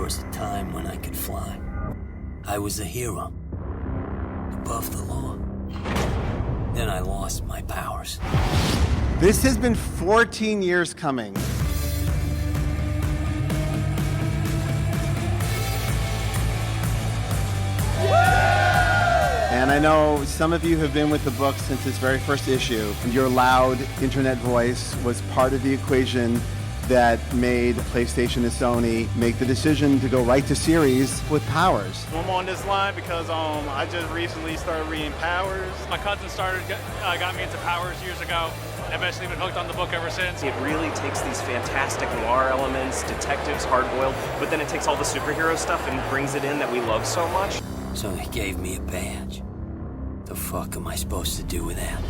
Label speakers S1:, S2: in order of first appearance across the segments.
S1: was a time when I could fly. I was a hero, above the law. Then I lost my powers.
S2: This has been 14 years coming. And I know some of you have been with the book since its very first issue. Your loud internet voice was part of the equation that made PlayStation and Sony make the decision to go right to series with Powers.
S3: I'm on this line because I just recently started reading Powers.
S4: My cousin got me into Powers years ago. I've basically been hooked on the book ever since.
S5: It really takes these fantastic noir elements, detectives, hard-boiled, but then it takes all the superhero stuff and brings it in that we love so much.
S1: So they gave me a badge. The fuck am I supposed to do with that?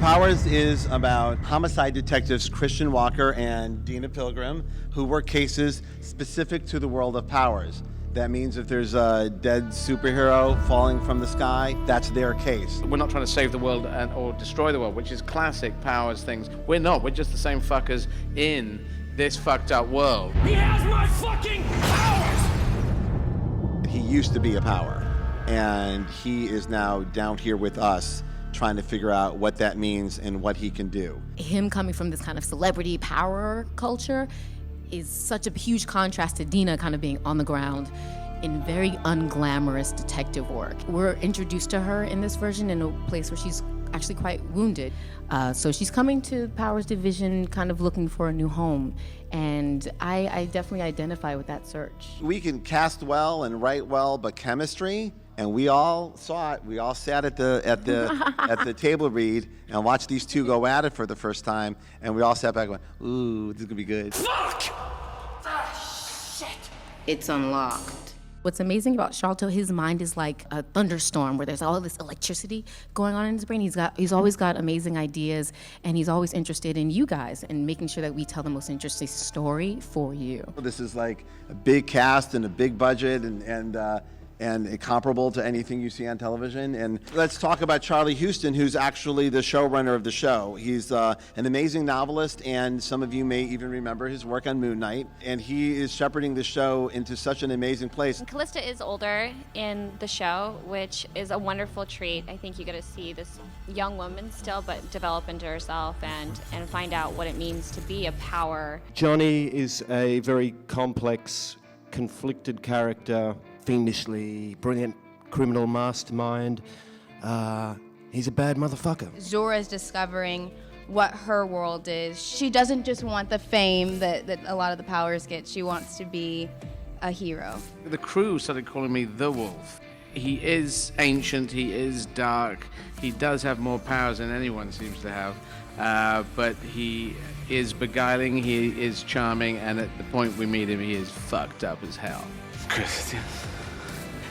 S2: Powers is about homicide detectives Christian Walker and Dina Pilgrim, who work cases specific to the world of Powers. That means if there's a dead superhero falling from the sky, that's their case.
S6: We're not trying to save the world or destroy the world, which is classic Powers things. We're not. We're just the same fuckers in this fucked up world.
S4: He has my fucking powers!
S2: He used to be a Power, and he is now down here with us trying to figure out what that means and what he can do.
S7: Him coming from this kind of celebrity power culture is such a huge contrast to Dina kind of being on the ground in very unglamorous detective work. We're introduced to her in this version in a place where she's actually quite wounded. So she's coming to Powers Division kind of looking for a new home. And I definitely identify with that search.
S2: We can cast well and write well, but chemistry, and we all saw it. We all sat at the table read and watched these two go at it for the first time, and we all sat back and went, ooh, this is gonna be good.
S4: Fuck! Shit!
S7: It's unlocked. What's amazing about Sharlto, his mind is like a thunderstorm where there's all this electricity going on in his brain. He's always got amazing ideas, and he's always interested in you guys and making sure that we tell the most interesting story for you.
S2: This is like a big cast and a big budget and comparable to anything you see on television. And let's talk about Charlie Houston, who's actually the showrunner of the show. He's an amazing novelist, and some of you may even remember his work on Moon Knight. And he is shepherding the show into such an amazing place.
S8: Callista is older in the show, which is a wonderful treat. I think you get to see this young woman still, but develop into herself and find out what it means to be a Power.
S9: Johnny is a very complex, conflicted character, fiendishly brilliant criminal mastermind. He's a bad motherfucker.
S10: Zora's discovering what her world is. She doesn't just want the fame that a lot of the Powers get. She wants to be a hero.
S6: The crew started calling me the Wolf. He is ancient, he is dark, he does have more powers than anyone seems to have, but he is beguiling, he is charming, and at the point we meet him, he is fucked up as hell.
S11: Christian,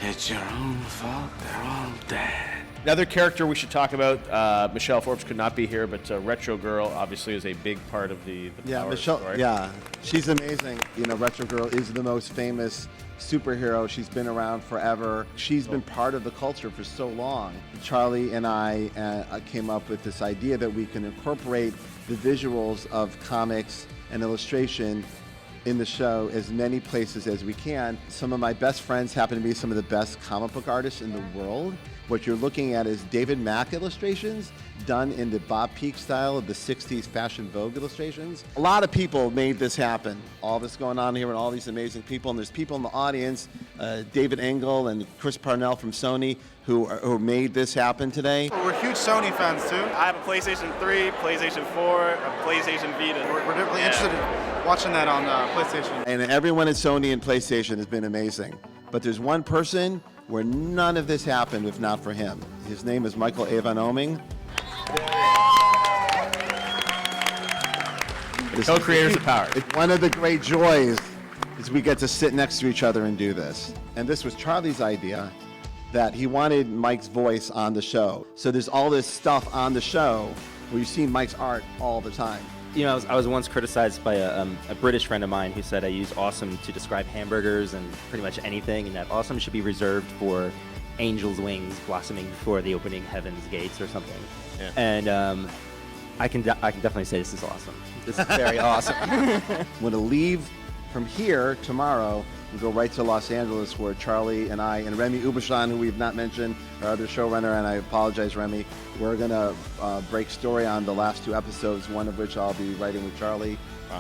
S11: it's your own fault. They're all dead.
S12: Another character we should talk about, Michelle Forbes could not be here, but Retro Girl obviously is a big part of the Powers story.
S2: Yeah, she's amazing. You know, Retro Girl is the most famous superhero. She's been around forever. She's been part of the culture for so long. Charlie and I came up with this idea that we can incorporate the visuals of comics and illustration in the show as many places as we can. Some of my best friends happen to be some of the best comic book artists in the world. What you're looking at is David Mack illustrations done in the Bob Peak style of the 60s Fashion Vogue illustrations. A lot of people made this happen. All this going on here and all these amazing people, and there's people in the audience, David Engel and Chris Parnell from Sony, who made this happen today.
S3: We're huge Sony fans too. I have a PlayStation 3, PlayStation 4, a PlayStation Vita. We're definitely interested in watching that on PlayStation.
S2: And everyone at Sony and PlayStation has been amazing. But there's one person where none of this happened if not for him. His name is Michael Avon Oeming.
S12: Co-creators of Power.
S2: It's one of the great joys is we get to sit next to each other and do this. And this was Charlie's idea, that he wanted Mike's voice on the show. So there's all this stuff on the show where you see Mike's art all the time.
S13: You know, I was once criticized by a British friend of mine who said I use awesome to describe hamburgers and pretty much anything, and that awesome should be reserved for angels' wings blossoming before the opening heaven's gates or something. Yeah. And I can definitely say this is awesome. This is very awesome.
S2: I'm going to leave from here tomorrow and go right to Los Angeles, where Charlie and I and Remy Ubashan, who we've not mentioned, our other showrunner, and I apologize, Remy, we're going to break story on the last 2 episodes, one of which I'll be writing with Charlie.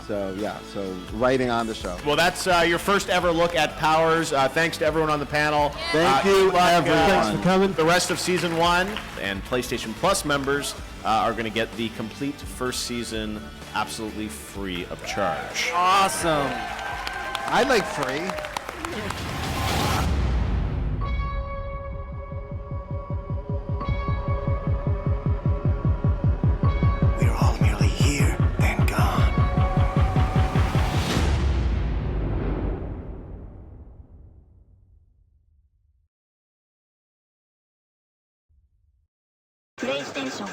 S2: So, yeah, so writing on the show.
S12: Well, that's your first ever look at Powers. Thanks to everyone on the panel.
S2: Thank you, everyone.
S9: Thanks for coming.
S12: The rest of Season 1 and PlayStation Plus members are going to get the complete first season absolutely free of charge.
S14: Awesome.
S2: I like free.
S11: We're all merely here, then gone.
S15: PlayStation